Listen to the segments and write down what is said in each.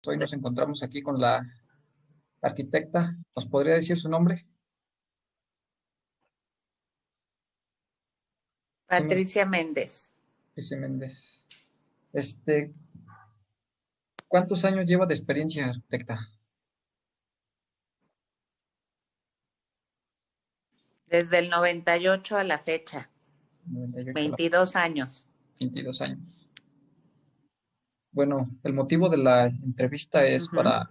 Hoy nos encontramos aquí con la arquitecta. ¿Nos podría decir su nombre? ¿Quién es? Patricia Méndez, Ese Méndez. Este, ¿Cuántos años lleva de experiencia, arquitecta? desde el 98 a la fecha, 98 a la 22 años. 22 años. Bueno, el motivo de la entrevista es Ujú. para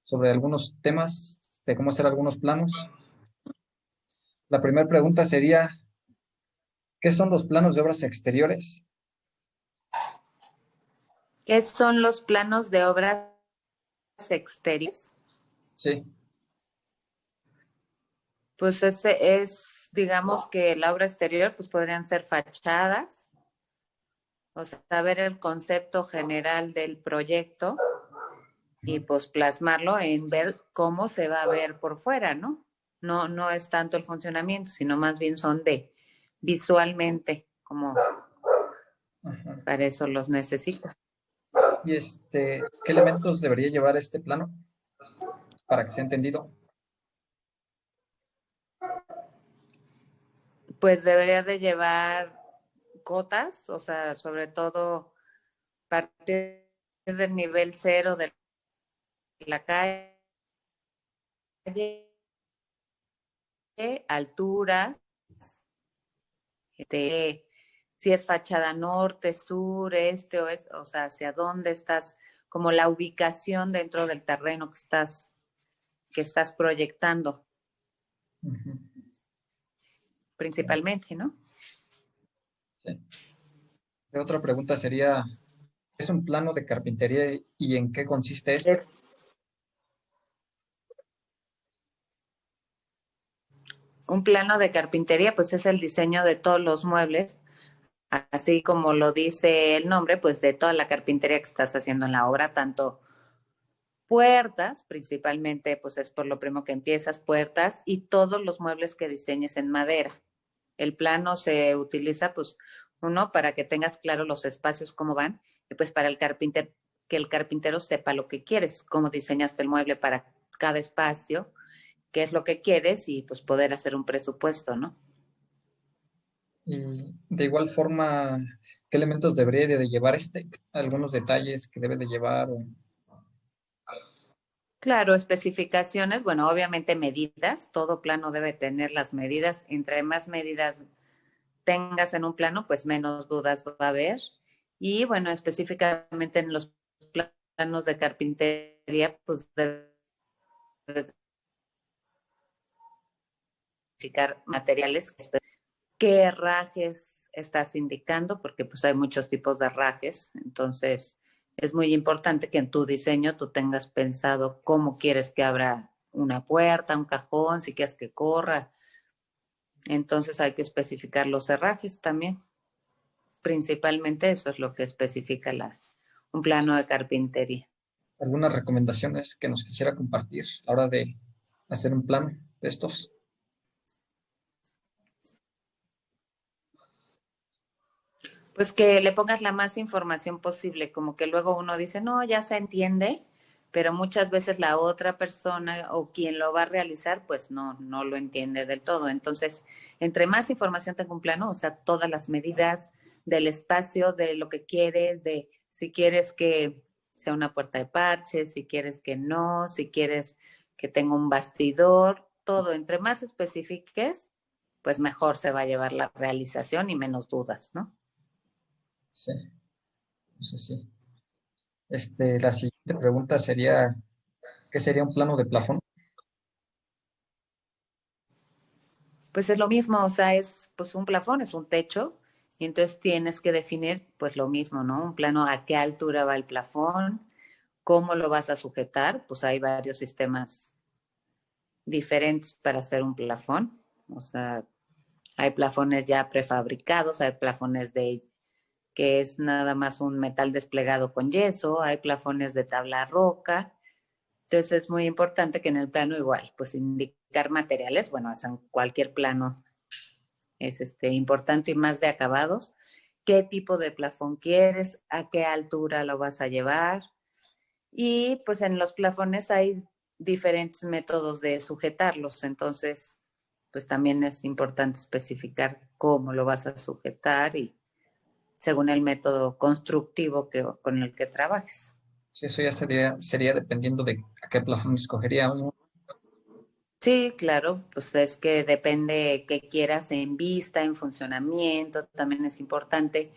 sobre algunos temas de cómo hacer algunos planos. La primera pregunta sería, ¿qué son los planos de obras exteriores? ¿Qué son los planos de obras exteriores? Sí. Pues digamos que la obra exterior, pues podrían ser fachadas, o sea, saber el concepto general del proyecto y pues plasmarlo en ver cómo se va a ver por fuera, ¿no? No es tanto el funcionamiento, sino más bien son de visualmente, como Ajá. para eso los necesito. Y ¿qué elementos debería llevar este plano para que sea entendido? Pues debería de llevar cotas, o sea, sobre todo partir del nivel cero de la calle, altura, de si es fachada norte, sur, este, oeste, o sea, hacia dónde estás, como la ubicación dentro del terreno que estás proyectando, Ujú. principalmente, ¿no? Sí. Otra pregunta sería, ¿es un plano de carpintería y en qué consiste este? Un plano de carpintería, pues es el diseño de todos los muebles, así como lo dice el nombre, pues de toda la carpintería que estás haciendo en la obra, tanto puertas, principalmente, pues es por lo primero que empiezas, puertas y todos los muebles que diseñes en madera. El plano se utiliza, pues, uno, para que tengas claro los espacios, cómo van, y pues para el carpintero, que el carpintero sepa lo que quieres, cómo diseñaste el mueble para cada espacio, qué es lo que quieres y pues poder hacer un presupuesto, ¿no? Y de igual forma, ¿qué elementos debería de llevar algunos detalles que debe de llevar. Claro, especificaciones, bueno, obviamente medidas, todo plano debe tener las medidas, entre más medidas tengas en un plano, pues menos dudas va a haber. Y bueno, específicamente en los planos de carpintería, pues debes identificar materiales, qué herrajes estás indicando, porque pues hay muchos tipos de herrajes, entonces es muy importante que en tu diseño tú tengas pensado cómo quieres que abra una puerta, un cajón, si quieres que corra. Entonces hay que especificar los herrajes también. Principalmente eso es lo que especifica un plano de carpintería. Algunas recomendaciones que nos quisiera compartir a la hora de hacer un plano de estos? Pues que le pongas la más información posible, como que luego uno dice, no, ya se entiende, pero muchas veces la otra persona o quien lo va a realizar, pues no lo entiende del todo. Entonces, entre más información tenga un plano, o sea, todas las medidas del espacio, de lo que quieres, de si quieres que sea una puerta de parche, si quieres que no, si quieres que tenga un bastidor, todo, entre más especifiques, pues mejor se va a llevar la realización y menos dudas, ¿no? Sí, eso sí. La siguiente pregunta sería, ¿qué sería un plano de plafón? Pues es lo mismo, o sea, es pues un plafón, es un techo, y entonces tienes que definir pues lo mismo, ¿no? Un plano a qué altura va el plafón, cómo lo vas a sujetar, pues hay varios sistemas diferentes para hacer un plafón, o sea, hay plafones ya prefabricados, hay plafones de que es nada más un metal desplegado con yeso, hay plafones de tabla roca, entonces es muy importante que en el plano igual, pues indicar materiales, bueno, o sea, en cualquier plano es importante y más de acabados. ¿Qué tipo de plafón quieres? ¿A qué altura lo vas a llevar? Y pues en los plafones hay diferentes métodos de sujetarlos, entonces pues también es importante especificar cómo lo vas a sujetar y según el método constructivo con el que trabajes. Sí, eso ya sería dependiendo de a qué plafón escogería uno. Sí, claro, pues es que depende qué quieras en vista, en funcionamiento, también es importante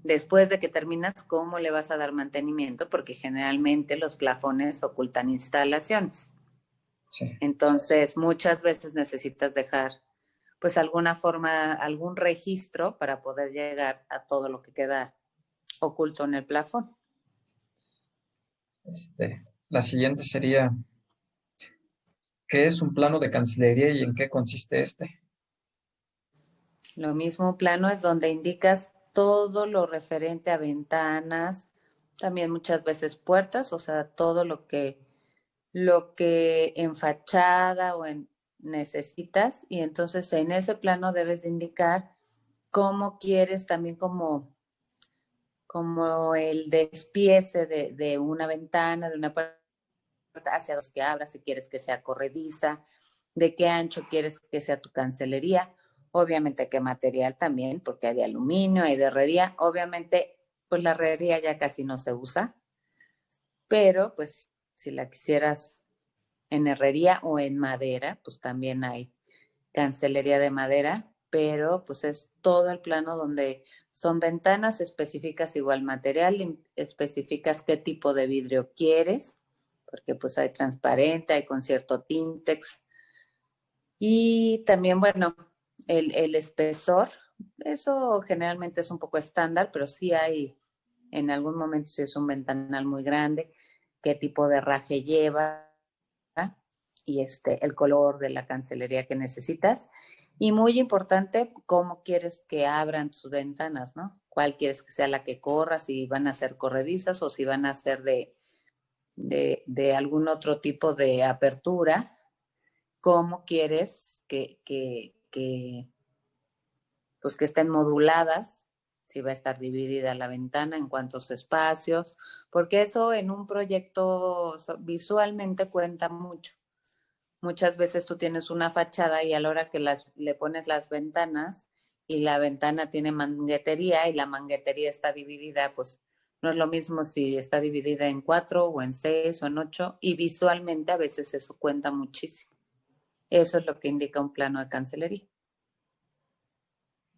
después de que terminas cómo le vas a dar mantenimiento, porque generalmente los plafones ocultan instalaciones. Sí. Entonces, muchas veces necesitas dejar pues alguna forma, algún registro para poder llegar a todo lo que queda oculto en el plafón. La siguiente sería, ¿qué es un plano de cancelería y en qué consiste este? Lo mismo plano es donde indicas todo lo referente a ventanas, también muchas veces puertas, o sea, todo lo que en fachada o en necesitas, y entonces en ese plano debes de indicar cómo quieres también como el despiece de una ventana, de una puerta hacia los que abras, si quieres que sea corrediza, de qué ancho quieres que sea tu cancelería, obviamente qué material también, porque hay de aluminio, hay de herrería, obviamente pues la herrería ya casi no se usa, pero pues si la quisieras en herrería o en madera, pues también hay cancelería de madera, pero pues es todo el plano donde son ventanas, especificas igual material, especificas qué tipo de vidrio quieres, porque pues hay transparente, hay con cierto tintex. Y también, bueno, el espesor, eso generalmente es un poco estándar, pero sí hay, en algún momento si es un ventanal muy grande, qué tipo de herraje lleva y el color de la cancelería que necesitas. Y muy importante, cómo quieres que abran tus ventanas, ¿no? ¿Cuál quieres que sea la que corra? Si van a ser corredizas o si van a ser de algún otro tipo de apertura. ¿Cómo quieres pues que estén moduladas? Si va a estar dividida la ventana, en cuántos espacios, porque eso en un proyecto visualmente cuenta mucho. Muchas veces tú tienes una fachada y a la hora que le pones las ventanas y la ventana tiene manguetería y la manguetería está dividida, pues no es lo mismo si está dividida en 4 o en 6 o en 8 y visualmente a veces eso cuenta muchísimo. Eso es lo que indica un plano de cancelería.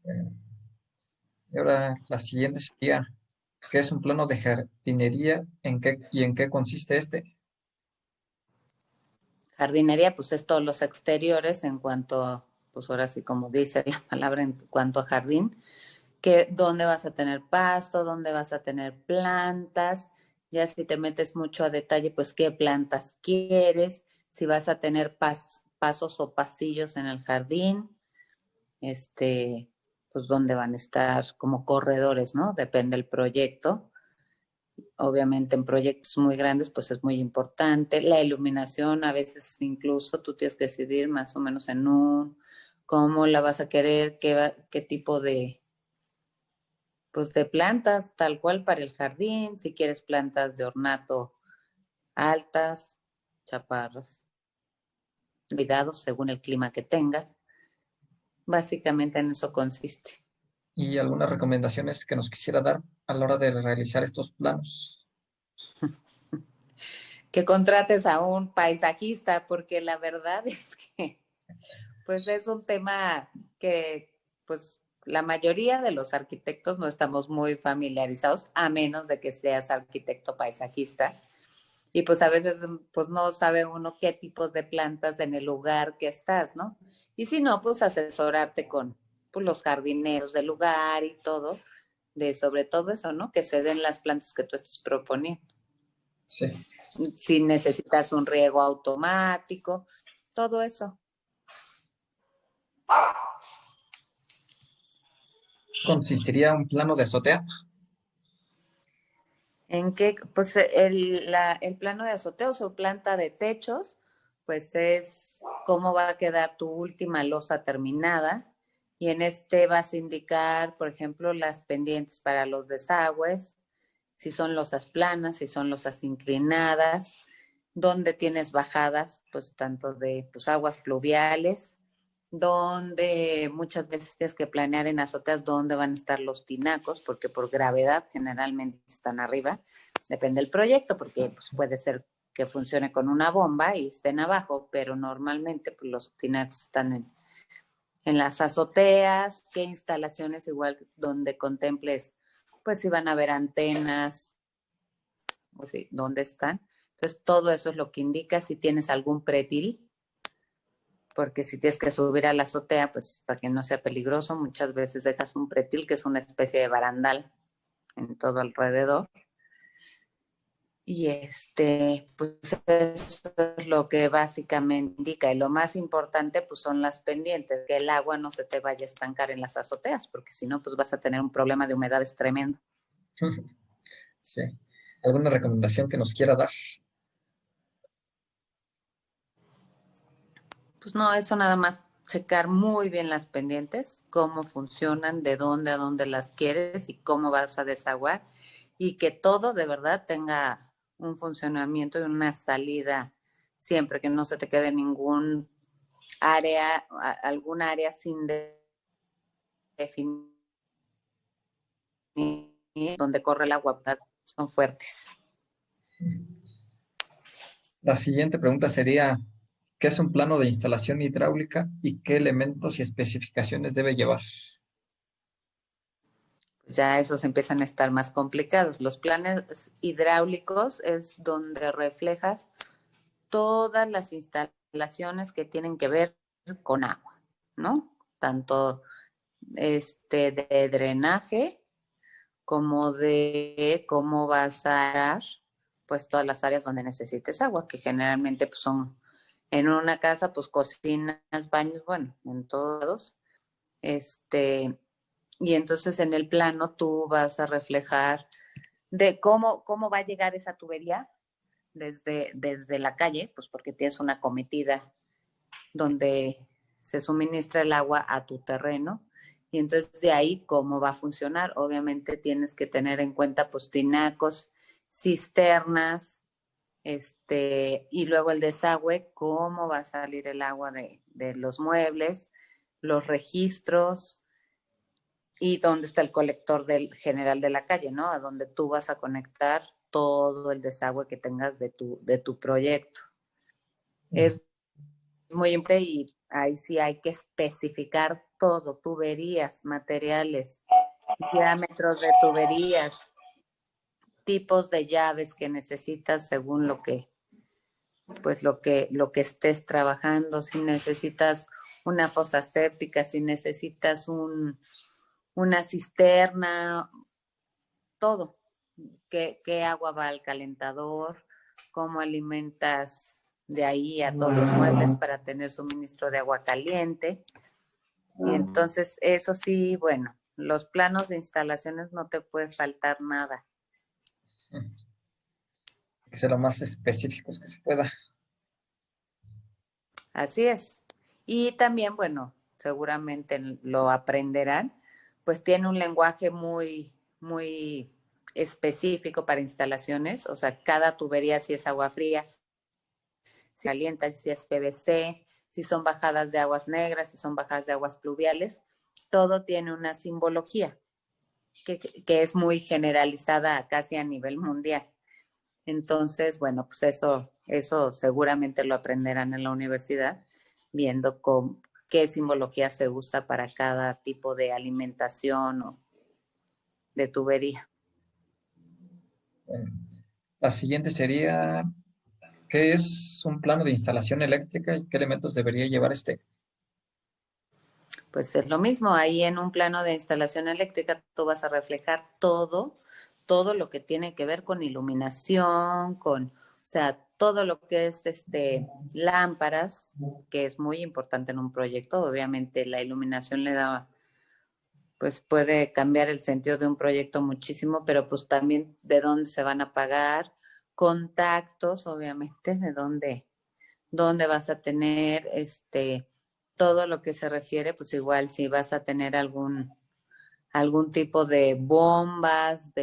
Eh, y ahora la siguiente sería, ¿qué es un plano de jardinería y en qué consiste este? Jardinería, pues es todos los exteriores en cuanto, pues ahora sí como dice la palabra, en cuanto a jardín, que dónde vas a tener pasto, dónde vas a tener plantas, ya si te metes mucho a detalle, pues qué plantas quieres, si vas a tener pasos o pasillos en el jardín, pues dónde van a estar como corredores, ¿no? Depende del proyecto. Obviamente en proyectos muy grandes pues es muy importante. La iluminación a veces incluso tú tienes que decidir más o menos cómo la vas a querer, qué tipo pues de plantas, tal cual para el jardín, si quieres plantas de ornato altas, chaparras, cuidados según el clima que tengas. Básicamente en eso consiste. Y algunas recomendaciones que nos quisiera dar a la hora de realizar estos planos. Que contrates a un paisajista, porque la verdad es que pues es un tema que pues la mayoría de los arquitectos no estamos muy familiarizados, a menos de que seas arquitecto paisajista. Y pues a veces pues no sabe uno qué tipos de plantas en el lugar que estás, ¿no? Y si no, pues asesorarte con pues, los jardineros del lugar y todo, de sobre todo eso, ¿no? Que se den las plantas que tú estés proponiendo. Sí. Si necesitas un riego automático, todo eso. ¿Consistiría un plano de azotea? ¿En qué? Pues el plano de azoteos o planta de techos, pues es cómo va a quedar tu última losa terminada. Y en este vas a indicar, por ejemplo, las pendientes para los desagües, si son losas planas, si son losas inclinadas, donde tienes bajadas, pues tanto de pues, aguas pluviales, donde muchas veces tienes que planear en azoteas dónde van a estar los tinacos, porque por gravedad generalmente están arriba, depende del proyecto, porque pues, puede ser que funcione con una bomba y estén abajo, pero normalmente pues, los tinacos están en las azoteas, qué instalaciones igual donde contemples, pues si van a haber antenas, o si, dónde están. Entonces, todo eso es lo que indica si tienes algún pretil, porque si tienes que subir a la azotea, pues para que no sea peligroso, muchas veces dejas un pretil, que es una especie de barandal en todo alrededor. Y pues eso es lo que básicamente indica. Y lo más importante, pues son las pendientes, que el agua no se te vaya a estancar en las azoteas, porque si no, pues vas a tener un problema de humedades tremendo. Sí. ¿Alguna recomendación que nos quiera dar? Pues no, eso nada más, checar muy bien las pendientes, cómo funcionan, de dónde a dónde las quieres y cómo vas a desaguar, y que todo de verdad tenga un funcionamiento y una salida siempre, que no se te quede ningún área, algún área sin definir, donde corre el agua, son fuertes. La siguiente pregunta sería, ¿qué es un plano de instalación hidráulica y qué elementos y especificaciones debe llevar? Ya esos empiezan a estar más complicados. Los planes hidráulicos es donde reflejas todas las instalaciones que tienen que ver con agua, ¿no? Tanto de drenaje como de cómo vas a dar pues todas las áreas donde necesites agua, que generalmente pues, son en una casa, pues cocinas, baños, bueno, en todos. Y entonces en el plano tú vas a reflejar de cómo va a llegar esa tubería desde la calle, pues porque tienes una cometida donde se suministra el agua a tu terreno. Y entonces de ahí, ¿cómo va a funcionar? Obviamente tienes que tener en cuenta pues tinacos, cisternas, y luego el desagüe, cómo va a salir el agua de los muebles, los registros y dónde está el colector del general de la calle, ¿no? A donde tú vas a conectar todo el desagüe que tengas de tu proyecto. Es muy importante y ahí sí hay que especificar todo, tuberías, materiales, diámetros de tuberías, tipos de llaves que necesitas según pues lo que estés trabajando, si necesitas una fosa séptica, si necesitas una cisterna, todo. ¿Qué agua va al calentador? ¿Cómo alimentas de ahí a todos los muebles para tener suministro de agua caliente? Y entonces, eso sí, bueno, los planos de instalaciones no te puede faltar nada. Que sea lo más específicos que se pueda. Así es. Y también, bueno, seguramente lo aprenderán, pues tiene un lenguaje muy específico para instalaciones, o sea, cada tubería si es agua fría, si calienta, si es PVC, si son bajadas de aguas negras, si son bajadas de aguas pluviales, todo tiene una simbología que es muy generalizada casi a nivel mundial. Entonces, bueno, pues eso seguramente lo aprenderán en la universidad, viendo qué simbología se usa para cada tipo de alimentación o de tubería. Bueno, la siguiente sería, ¿qué es un plano de instalación eléctrica y qué elementos debería llevar este? Pues es lo mismo, ahí en un plano de instalación eléctrica tú vas a reflejar todo lo que tiene que ver con iluminación, o sea, todo lo que es lámparas, que es muy importante en un proyecto. Obviamente la iluminación le da, pues puede cambiar el sentido de un proyecto muchísimo, pero pues también de dónde se van a pagar, contactos, obviamente, de dónde vas a tener, todo lo que se refiere, pues igual si vas a tener algún tipo de bombas,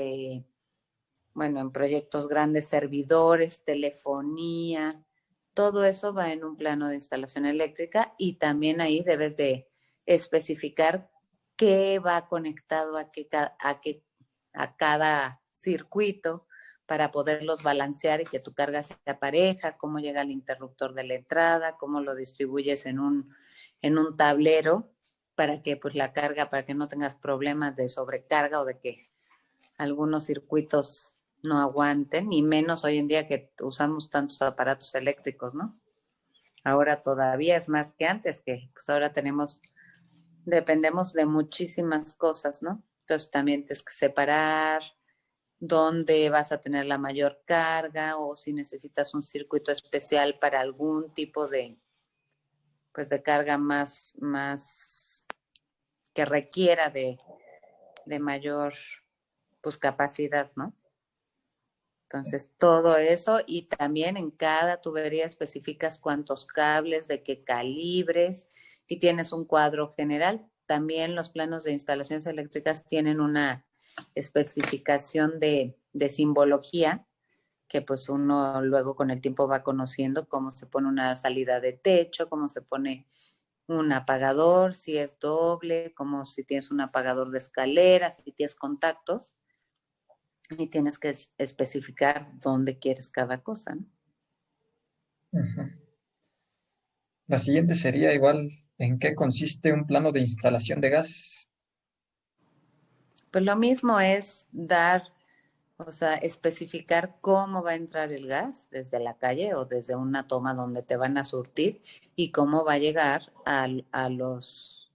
bueno, en proyectos grandes, servidores, telefonía, todo eso va en un plano de instalación eléctrica y también ahí debes de especificar qué va conectado a cada circuito para poderlos balancear y que tu carga sea pareja, cómo llega el interruptor de la entrada, cómo lo distribuyes en un tablero para que pues la carga, para que no tengas problemas de sobrecarga o de que algunos circuitos no aguanten, y menos hoy en día que usamos tantos aparatos eléctricos, ¿no? Ahora todavía es más que antes, que pues ahora dependemos de muchísimas cosas, ¿no? Entonces también tienes que separar dónde vas a tener la mayor carga o si necesitas un circuito especial para algún tipo de, pues de carga más que requiera de mayor pues capacidad, ¿no? Entonces, todo eso y también en cada tubería especificas cuántos cables, de qué calibres y tienes un cuadro general. También los planos de instalaciones eléctricas tienen una especificación de simbología que pues uno luego con el tiempo va conociendo cómo se pone una salida de techo, cómo se pone un apagador, si es doble, como si tienes un apagador de escaleras, si tienes contactos y tienes que especificar dónde quieres cada cosa, ¿no? Ujú. La siguiente sería igual, ¿en qué consiste un plano de instalación de gas? Pues lo mismo es dar, o sea, especificar cómo va a entrar el gas desde la calle o desde una toma donde te van a surtir y cómo va a llegar a los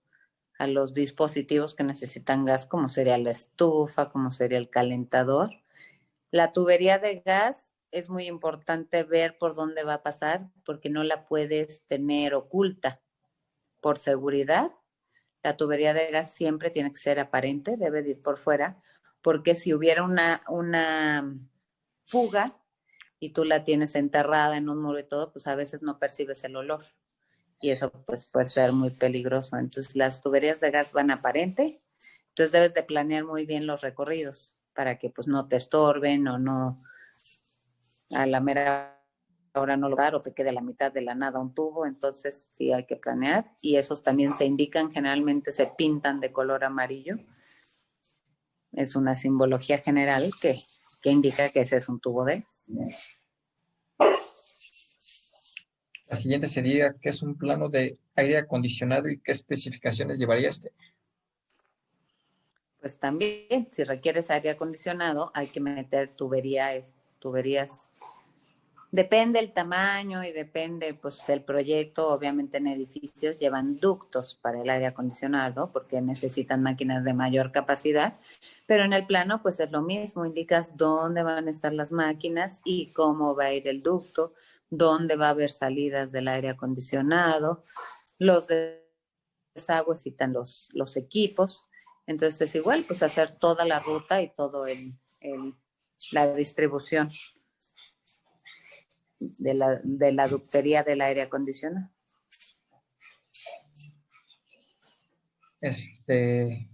dispositivos que necesitan gas, como sería la estufa, como sería el calentador. La tubería de gas es muy importante ver por dónde va a pasar porque no la puedes tener oculta por seguridad. La tubería de gas siempre tiene que ser aparente, debe de ir por fuera, porque si hubiera una fuga y tú la tienes enterrada en un muro y todo, pues a veces no percibes el olor y eso pues puede ser muy peligroso. Entonces las tuberías de gas van aparente, entonces debes de planear muy bien los recorridos para que pues no te estorben o no a la mera hora no lograr o te quede a la mitad de la nada un tubo, entonces sí hay que planear y esos también se indican, generalmente se pintan de color amarillo, es una simbología general que indica que ese es un tubo de... La siguiente sería, ¿qué es un plano de aire acondicionado y qué especificaciones llevaría este? Pues también, si requieres aire acondicionado, hay que meter tuberías. Depende el tamaño y depende pues el proyecto. Obviamente en edificios llevan ductos para el aire acondicionado porque necesitan máquinas de mayor capacidad, pero en el plano pues es lo mismo, indicas dónde van a estar las máquinas y cómo va a ir el ducto, dónde va a haber salidas del aire acondicionado, los desagües citan los equipos, entonces es igual pues hacer toda la ruta y todo la distribución de la ductería del aire acondicionado. Este,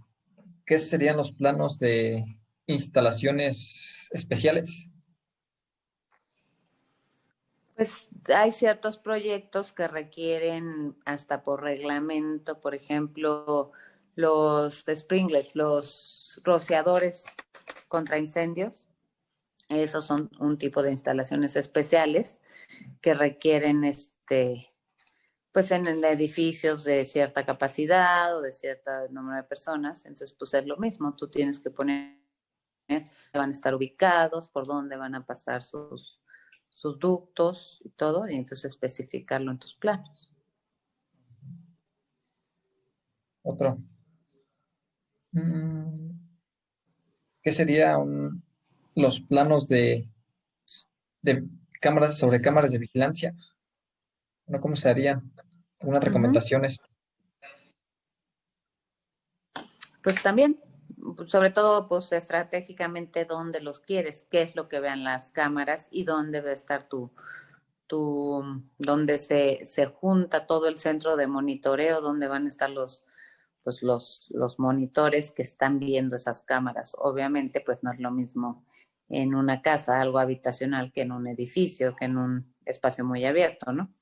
¿Qué serían los planos de instalaciones especiales? Pues hay ciertos proyectos que requieren hasta por reglamento, por ejemplo, los sprinklers, los rociadores contra incendios. Esos son un tipo de instalaciones especiales que requieren pues en edificios de cierta capacidad o de cierto número de personas. Entonces, pues es lo mismo, tú tienes que poner, van a estar ubicados, por dónde van a pasar sus ductos y todo, y entonces especificarlo en tus planos. Otro. ¿Qué serían los planos de cámaras sobre cámaras de vigilancia? Bueno, ¿cómo se harían? Algunas recomendaciones. Pues también, sobre todo, pues estratégicamente dónde los quieres, qué es lo que vean las cámaras y dónde va a estar donde se junta todo el centro de monitoreo, donde van a estar pues los monitores que están viendo esas cámaras. Obviamente, pues no es lo mismo en una casa, algo habitacional, que en un edificio, que en un espacio muy abierto, ¿no?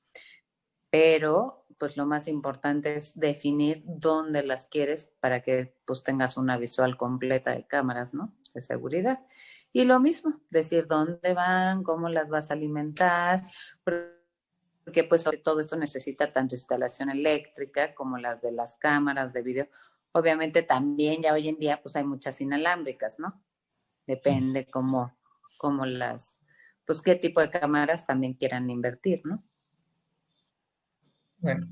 Pero pues lo más importante es definir dónde las quieres para que pues tengas una visual completa de cámaras, ¿no? De seguridad. Y lo mismo, decir dónde van, cómo las vas a alimentar, porque pues sobre todo esto necesita tanto instalación eléctrica como las de las cámaras de video. Obviamente también ya hoy en día pues hay muchas inalámbricas, ¿no? Depende cómo las, pues qué tipo de cámaras también quieran invertir, ¿no? Bueno,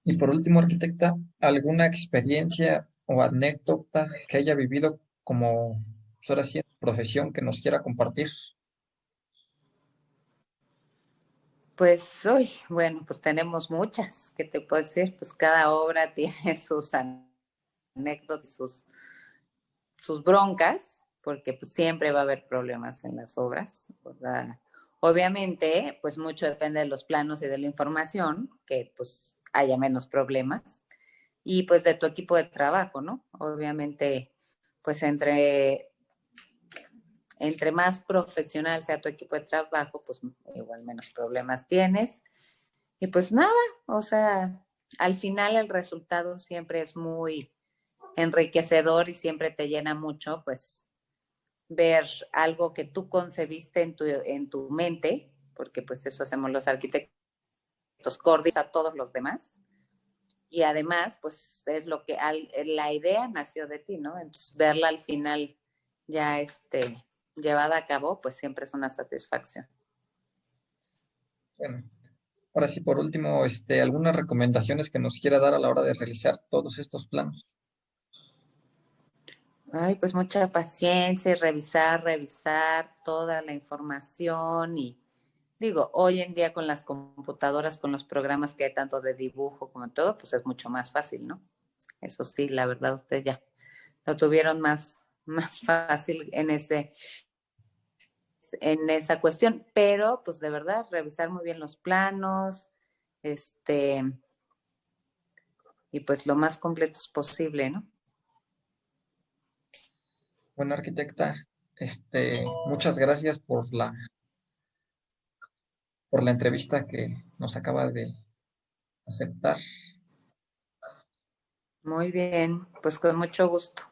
y por último, arquitecta, ¿alguna experiencia o anécdota que haya vivido como, pues ahora sí, en su profesión que nos quiera compartir? Pues hoy, bueno, pues tenemos muchas, ¿qué te puedo decir? Pues cada obra tiene sus anécdotas, sus broncas, porque pues siempre va a haber problemas en las obras. O sea, obviamente, pues mucho depende de los planos y de la información, que pues haya menos problemas, y pues de tu equipo de trabajo, ¿no? Obviamente, pues entre más profesional sea tu equipo de trabajo, pues igual menos problemas tienes. Y pues nada, o sea, al final el resultado siempre es muy enriquecedor y siempre te llena mucho, pues ver algo que tú concebiste en tu mente, porque pues eso hacemos los arquitectos, coordinas a todos los demás. Y además, pues es lo que la idea nació de ti, ¿no? Entonces, verla al final ya llevada a cabo, pues siempre es una satisfacción. Bueno, ahora sí, por último, algunas recomendaciones que nos quiera dar a la hora de realizar todos estos planos. Ay, pues mucha paciencia y revisar toda la información y digo, hoy en día con las computadoras, con los programas que hay tanto de dibujo como todo, pues es mucho más fácil, ¿no? Eso sí, la verdad, ustedes ya lo tuvieron más fácil en esa cuestión, pero pues de verdad, revisar muy bien los planos, este, y pues lo más completos posible, ¿no? Bueno, arquitecta, muchas gracias por la entrevista que nos acaba de aceptar. Muy bien, pues con mucho gusto.